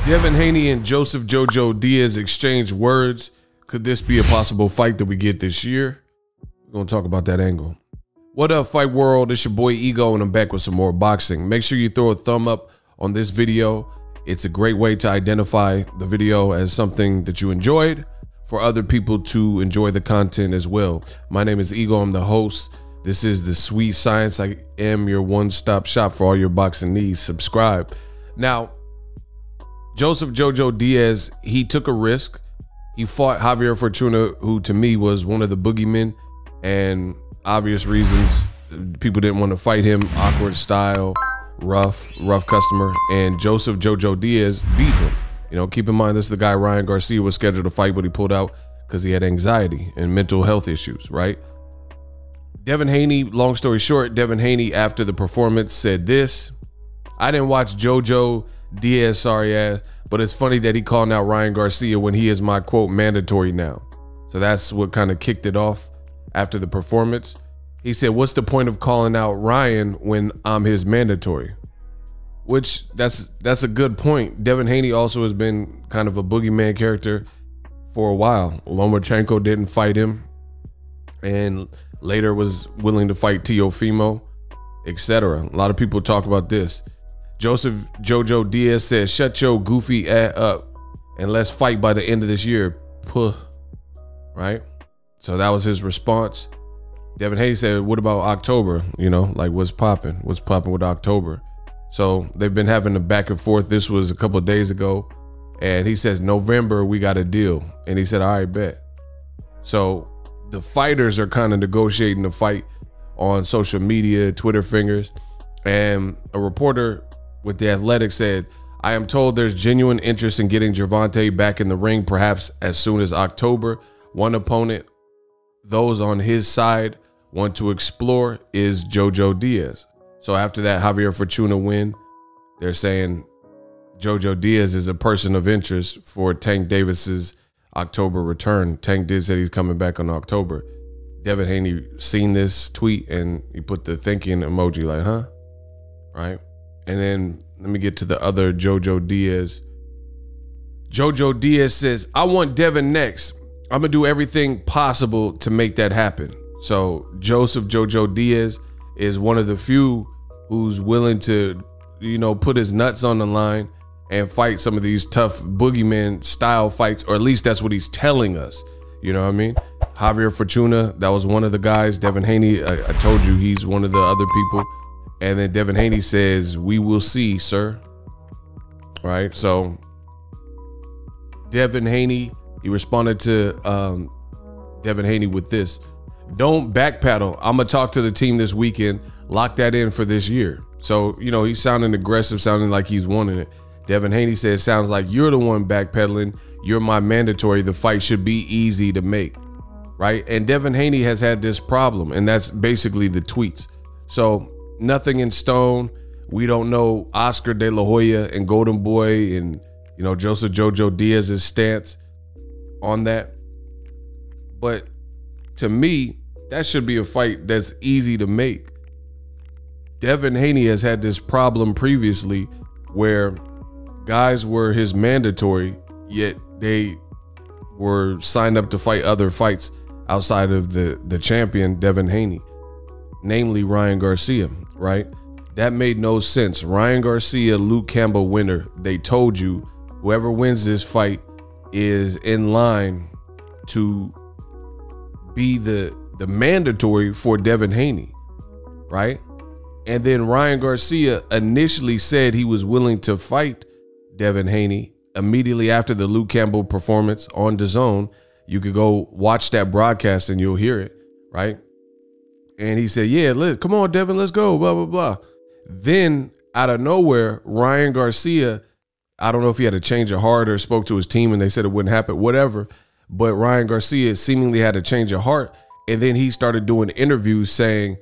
Devin Haney and Joseph Jojo Diaz exchange words. Could this be a possible fight that we get this year? We're going to talk about that angle. What up, Fight World? It's your boy Ego, and I'm back with some more boxing. Make sure you throw a thumb up on this video. It's a great way to identify the video as something that you enjoyed for other people to enjoy the content as well. My name is Ego. I'm the host. This is The Sweet Science. I am your one-stop shop for all your boxing needs. Subscribe. Now, Joseph Jojo Diaz, he took a risk. He fought Javier Fortuna, who to me was one of the boogeymen, and obvious reasons people didn't want to fight him. Awkward style, rough customer, and Joseph Jojo Diaz beat him. You know, keep in mind, this is the guy Ryan Garcia was scheduled to fight, but he pulled out because he had anxiety and mental health issues, right? Devin Haney, long story short, Devin Haney after the performance said this: I didn't watch Jojo Diaz, sorry ass, but it's funny that he called out Ryan Garcia when he is my, quote, mandatory now. So that's what kind of kicked it off after the performance. He said, what's the point of calling out Ryan when I'm his mandatory? Which that's a good point. Devin Haney also has been kind of a boogeyman character for a while. Lomachenko didn't fight him and later was willing to fight Teofimo, etc. A lot of people talk about this. Joseph Jojo Diaz says, shut your goofy ass up and let's fight by the end of this year. Puh. Right? So that was his response. Devin Haney said, what about October? You know, like what's popping? What's popping with October? So they've been having a back and forth. This was a couple of days ago. And he says, November, we got a deal. And he said, all right, bet. So the fighters are kind of negotiating the fight on social media, Twitter fingers. And a reporter with The Athletic said, I am told there's genuine interest in getting Gervonta back in the ring, perhaps as soon as October. One opponent those on his side want to explore is Jojo Diaz. So after that Javier Fortuna win, they're saying Jojo Diaz is a person of interest for Tank Davis's October return. Tank did say he's coming back on October. Devin Haney seen this tweet and he put the thinking emoji like, huh? Right? And then let me get to the other Jojo Diaz. Jojo Diaz says, I want Devin next. I'm going to do everything possible to make that happen. So Joseph Jojo Diaz is one of the few who's willing to, you know, put his nuts on the line and fight some of these tough boogeyman style fights, or at least that's what he's telling us. You know what I mean? Javier Fortuna, that was one of the guys. Devin Haney, I told you he's one of the other people. And then Devin Haney says, we will see, sir. Right? So Devin Haney, he responded to Devin Haney with this: don't backpedal. I'm going to talk to the team this weekend. Lock that in for this year. So, you know, he's sounding aggressive, sounding like he's wanting it. Devin Haney says, sounds like you're the one backpedaling. You're my mandatory. The fight should be easy to make. Right? And Devin Haney has had this problem, and that's basically the tweets. So nothing in stone. We don't know Oscar De La Hoya and Golden Boy and, you know, Joseph Jojo Diaz's stance on that. But to me, that should be a fight that's easy to make. Devin Haney has had this problem previously where guys were his mandatory, yet they were signed up to fight other fights outside of the champion, Devin Haney, namely Ryan Garcia, right? That made no sense. Ryan Garcia, Luke Campbell winner. They told you whoever wins this fight is in line to be the mandatory for Devin Haney, right? And then Ryan Garcia initially said he was willing to fight Devin Haney immediately after the Luke Campbell performance on DAZN. You could go watch that broadcast and you'll hear it, right? And he said, yeah, come on, Devin, let's go, blah, blah, blah. Then out of nowhere, Ryan Garcia, I don't know if he had a change of heart or spoke to his team and they said it wouldn't happen, whatever. But Ryan Garcia seemingly had a change of heart. And then he started doing interviews saying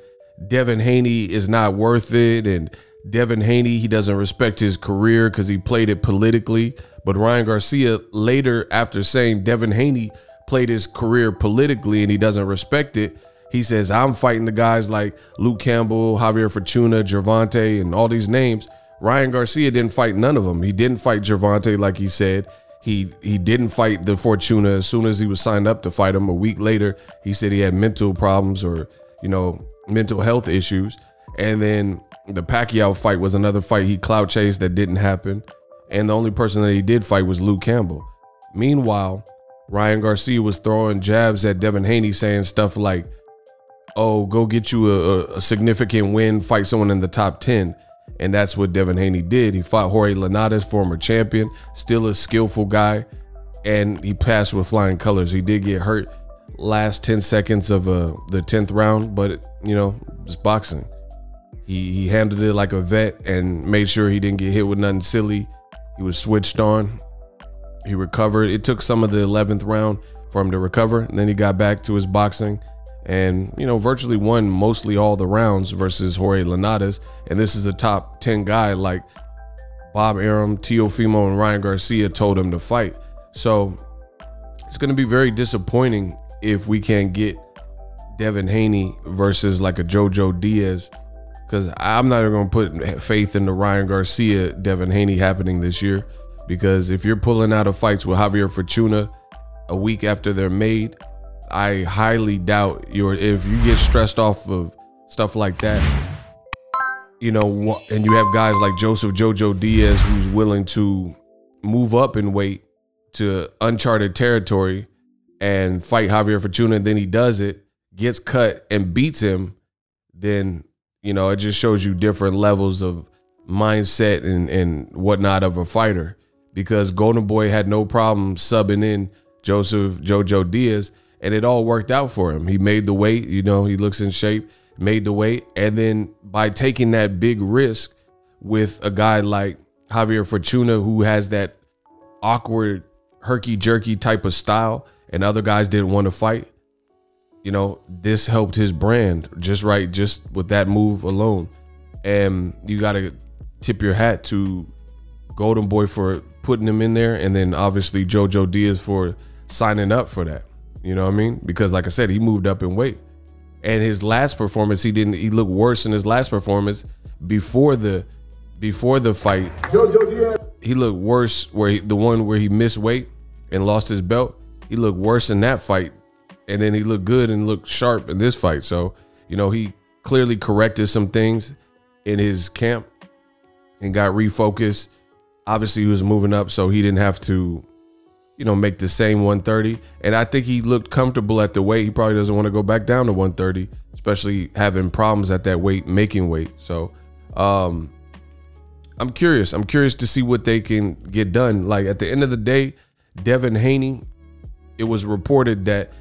Devin Haney is not worth it. And Devin Haney, he doesn't respect his career because he played it politically. But Ryan Garcia later, after saying Devin Haney played his career politically and he doesn't respect it, he says, I'm fighting the guys like Luke Campbell, Javier Fortuna, Gervonta, and all these names Ryan Garcia didn't fight none of them. He didn't fight Gervonta, like he said. He didn't fight the Fortuna as soon as he was signed up to fight him. A week later, he said he had mental problems or, you know, mental health issues. And then the Pacquiao fight was another fight he clout chased that didn't happen. And the only person that he did fight was Luke Campbell. Meanwhile, Ryan Garcia was throwing jabs at Devin Haney, saying stuff like, oh, go get you a significant win, fight someone in the top 10. And that's what Devin Haney did. He fought Jorge Linares, former champion, still a skillful guy, and he passed with flying colors. He did get hurt last 10 seconds of the 10th round, but, you know, it's boxing. He handled it like a vet and made sure he didn't get hit with nothing silly. He was switched on. He recovered. It took some of the 11th round for him to recover, and then he got back to his boxing and, you know, virtually won mostly all the rounds versus Jorge Linares. And this is a top 10 guy like Bob Arum, Teofimo, and Ryan Garcia told him to fight. So it's going to be very disappointing if we can't get Devin Haney versus like a Jojo Diaz, because I'm not even going to put faith in the Ryan Garcia, Devin Haney happening this year. Because if you're pulling out of fights with Javier Fortuna a week after they're made, I highly doubt if you get stressed off of stuff like that, you know, and you have guys like Joseph Jojo Diaz who's willing to move up in weight to uncharted territory and fight Javier Fortuna, and then he does it, gets cut and beats him, then, you know, it just shows you different levels of mindset and whatnot of a fighter. Because Golden Boy had no problem subbing in Joseph Jojo Diaz, and it all worked out for him. He made the weight, you know, he looks in shape, made the weight. And then by taking that big risk with a guy like Javier Fortuna, who has that awkward, herky-jerky type of style, and other guys didn't want to fight, you know, this helped his brand just with that move alone. And you got to tip your hat to Golden Boy for putting him in there, and then obviously Jojo Diaz for signing up for that. You know what I mean? Because like I said, he moved up in weight. And his last performance, he looked worse in his last performance before the fight. Jojo Diaz, he looked worse the one where he missed weight and lost his belt. He looked worse in that fight. And then he looked good and looked sharp in this fight. So, you know, he clearly corrected some things in his camp and got refocused. Obviously, he was moving up, so he didn't have to, you know, make the same 130. And I think he looked comfortable at the weight. He probably doesn't want to go back down to 130, especially having problems at that weight, making weight. So I'm curious. I'm curious to see what they can get done. Like, at the end of the day, Devin Haney, it was reported that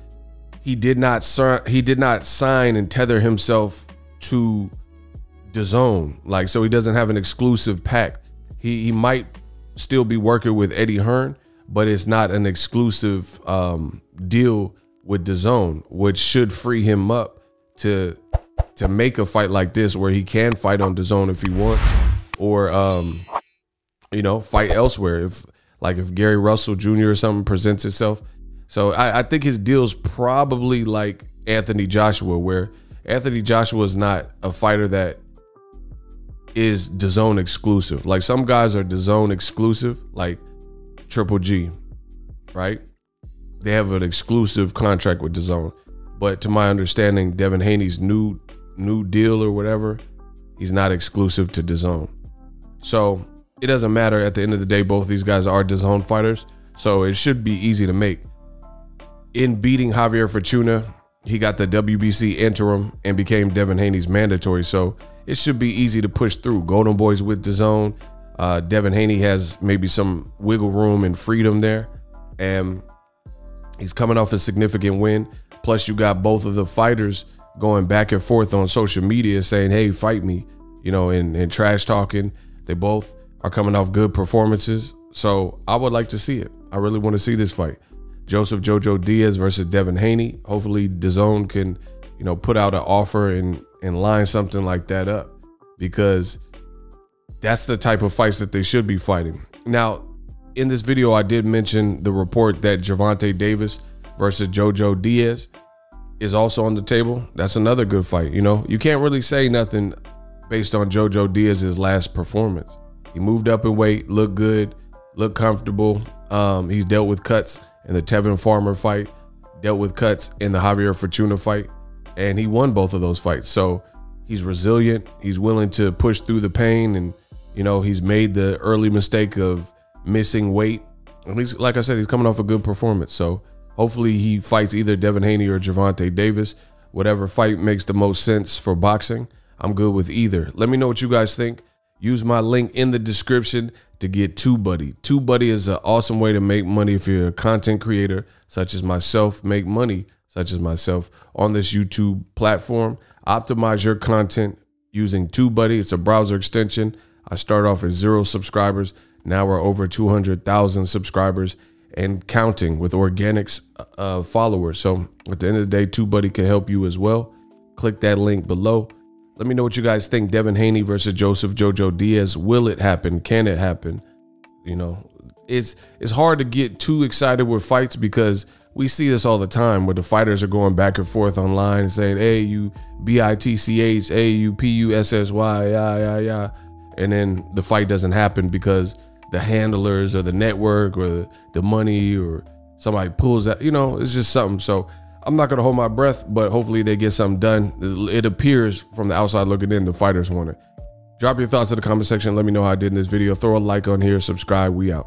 he did not sign and tether himself to DAZN. Like, so he doesn't have an exclusive pack. He might still be working with Eddie Hearn, but it's not an exclusive deal with DAZN, which should free him up to make a fight like this where he can fight on DAZN if he wants, or you know, fight elsewhere if Gary Russell Jr. or something presents itself. So I think his deal's probably like Anthony Joshua, where Anthony Joshua is not a fighter that is DAZN exclusive. Like, some guys are DAZN exclusive, like Triple G, right? They have an exclusive contract with DAZN. But to my understanding, Devin Haney's new deal or whatever, he's not exclusive to DAZN. So it doesn't matter. At the end of the day, both these guys are DAZN fighters, so it should be easy to make. In beating Javier Fortuna, he got the WBC interim and became Devin Haney's mandatory. So it should be easy to push through. Golden Boy's with DAZN. Devin Haney has maybe some wiggle room and freedom there. And he's coming off a significant win. Plus, you got both of the fighters going back and forth on social media saying, hey, fight me, you know, and trash talking. They both are coming off good performances. So I would like to see it. I really want to see this fight. Joseph Jojo Diaz versus Devin Haney. Hopefully DAZN can, you know, put out an offer and line something like that up, because that's the type of fights that they should be fighting. Now, in this video, I did mention the report that Gervonta Davis versus Jojo Diaz is also on the table. That's another good fight. You know, you can't really say nothing based on Jojo Diaz's last performance. He moved up in weight, looked good, looked comfortable. He's dealt with cuts in the Tevin Farmer fight, dealt with cuts in the Javier Fortuna fight, and he won both of those fights. So he's resilient. He's willing to push through the pain, and you know, he's made the early mistake of missing weight. And he's, like I said, he's coming off a good performance. So hopefully he fights either Devin Haney or Gervonta Davis. Whatever fight makes the most sense for boxing, I'm good with either. Let me know what you guys think. Use my link in the description to get TUBEBUDDY. TUBEBUDDY is an awesome way to make money if you're a content creator, such as myself, make money, such as myself, on this YouTube platform. Optimize your content using TUBEBUDDY. It's a browser extension. I started off at 0 subscribers. Now we're over 200,000 subscribers and counting with organics followers. So at the end of the day, TUBEBUDDY can help you as well. Click that link below. Let me know what you guys think. Devin Haney versus Jojo Diaz. Will it happen? Can it happen? You know, it's hard to get too excited with fights because we see this all the time where the fighters are going back and forth online saying, hey, you BITCH, hey, you PUSSY, yeah. And then the fight doesn't happen because the handlers or the network or the money or somebody pulls out, you know, it's just something. So I'm not going to hold my breath, but hopefully they get something done. It appears from the outside looking in, the fighters want it. Drop your thoughts in the comment section. Let me know how I did in this video. Throw a like on here, subscribe. We out.